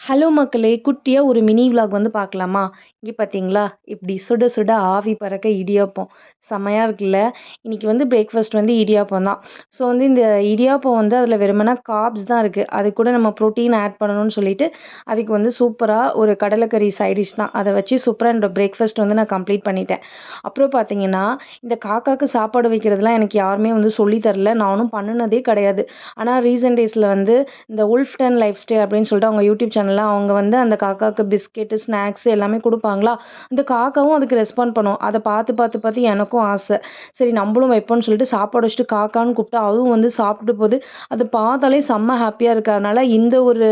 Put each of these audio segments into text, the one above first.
Hello மக்களே! குட்டியா ஒரு மினி விளாக் வந்து பார்க்கலாமா? இங்க பார்த்தீங்களா? இப்டி சுட சுட ஆவி பறக்க இடியாப்பம். செம்மையா இருக்குல்ல! இன்னைக்கு வந்து பிரேக்ஃபாஸ்ட் வந்து இடியாப்பம் தான். ஸோ வந்து இந்த இடியாப்பம் வந்து அதில வெறுமனே கார்ப்ஸ் தான் இருக்கு. அதுக்கூட நம்ம புரோட்டீன் ஆட் பண்ணணும்னு சொல்லிட்டு, அதுக்கு வந்து சூப்பரா ஒரு கடலைக்கறி சைட் டிஷ் தான். அத வச்சு சூப்பரா என்னோட பிரேக்ஃபாஸ்ட் வந்து நான் கம்ப்ளீட் பண்ணிட்டேன். அப்புறம் பார்த்தீங்கன்னா, இந்த காக்காக்கு சாப்பாடு வைக்கிறதுலாம் எனக்கு யாருமே வந்து சொல்லி தரல. நானும் பண்ணுனதே கிடையாது. ஆனா ரீசென்ட் டேஸ்ல வந்து இந்த உல்ஃப்டன் லைஃப் ஸ்டைல் அப்படின்னு சொல்லிட்டு அவங்க யூடியூப் சேனல்ல அவங்க வந்து அந்த காக்காக்கு பிஸ்கெட்டு, ஸ்நாக்ஸ் எல்லாமே குடுப்பாங்களா, அந்த காக்காவும் அதுக்கு ரெஸ்பாண்ட் பண்ணும். அத பார்த்து, பார்த்து, பார்த்து எனக்கும் ஆசை. சரி நம்பளும் வைப்போம்ன்னு சொல்லிட்டு சாப்பாடு வச்சுட்டு காக்கான்னு கூப்பிட்டா, அதுவும் வந்து சாப்பிட்டு போது. அத பார்த்தாலே செம்ம ஹேப்பியா இருக்கு. அதனால இந்த ஒரு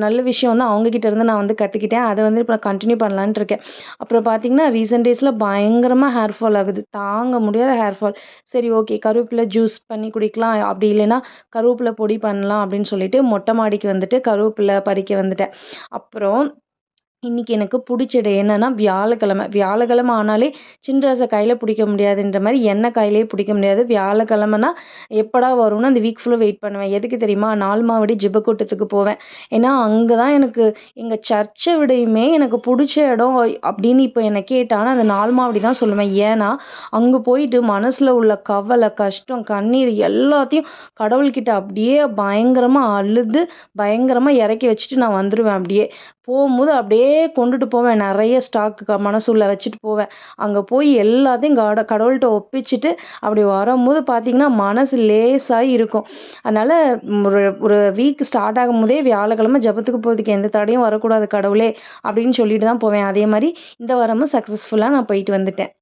நல்ல விஷயம் வந்து அவங்க கிட்ட இருந்து நான் வந்து கத்துக்கிட்டேன். அத வந்து இப்ப நான் கன்டின்யூ பண்ணலான்ட்டு இருக்கேன். அப்புறம் பார்த்தீங்கன்னா, ரீசென்ட் டேஸ்ல பயங்கரமா ஹேர் ஃபால் ஆகுது. தாங்க முடியாத ஹேர் ஃபால். சரி ஓகே கருவேப்பில ஜூஸ் பண்ணி குடிக்கலாம். அப்படி இல்லைன்னா கருவேப்பில பொடி பண்ணலாம் அப்படின்னு சொல்லிட்டு மொட்டை மாடிக்கு வந்துட்டு கருவேப்பில பறிக்க வந்துட்டேன். அப்புறம் இன்னைக்கு எனக்கு புடிச்ச டே என்னன்னா வியாழக்கிழமை. வியாழக்கிழமை ஆனாலே சின்ராச கையில புடிக்க முடியாதுன்ற மாரி என்ன கையிலயே புடிக்க முடியாது. வியாழக்கிழமைனா எப்படா வரும்னு அந்த வீக் ஃபுல்லா வெயிட் பண்ணுவேன். எதுக்கு தெரியுமா? நால்மாவடி ஜெபக்கூட்டத்துக்கு போவேன். ஏன்னா, அங்க தான் எனக்கு எங்க சர்ச்ச விடையுமே எனக்கு புடிச்ச இடம் அப்படின்னு இப்ப என்ன கேட்டா, நான் அந்த நால்மாவடி தான் சொல்லுவேன். ஏன்னா, அங்க போயிட்டு மனசுல உள்ள கவலை, கஷ்டம், கண்ணீர் எல்லாத்தையும் கடவுள்கிட்ட அப்படியே பயங்கரமா அழுது, பயங்கரமா இறக்கி வச்சுட்டு நான் வந்துருவேன் அப்படியே. போம்போது அப்படியே கொண்டுட்டு போவேன். நெறைய ஸ்டாக் மனசுள்ள வச்சுட்டு போவேன். அங்க போய் எல்லாத்தையும் கடவுள்ட்ட ஒப்பிச்சுட்டு, அப்படி வரம்போது பார்த்தீங்கன்னா, மனசு லேசாயி இருக்கும். அதனால ஒரு ஒரு வீக் ஸ்டார்ட் ஆகும்போதே வியாழக்கிழமை ஜெபத்துக்கு போறதுக்கு எந்த தடையும் வரக்கூடாது கடவுளே! அப்படின்னு சொல்லிட்டு தான் போவேன். அதே மாரி இந்த வாரமும் சக்சஸ்ஃபுல்லா நான் போயிட்டு வந்துட்டேன்.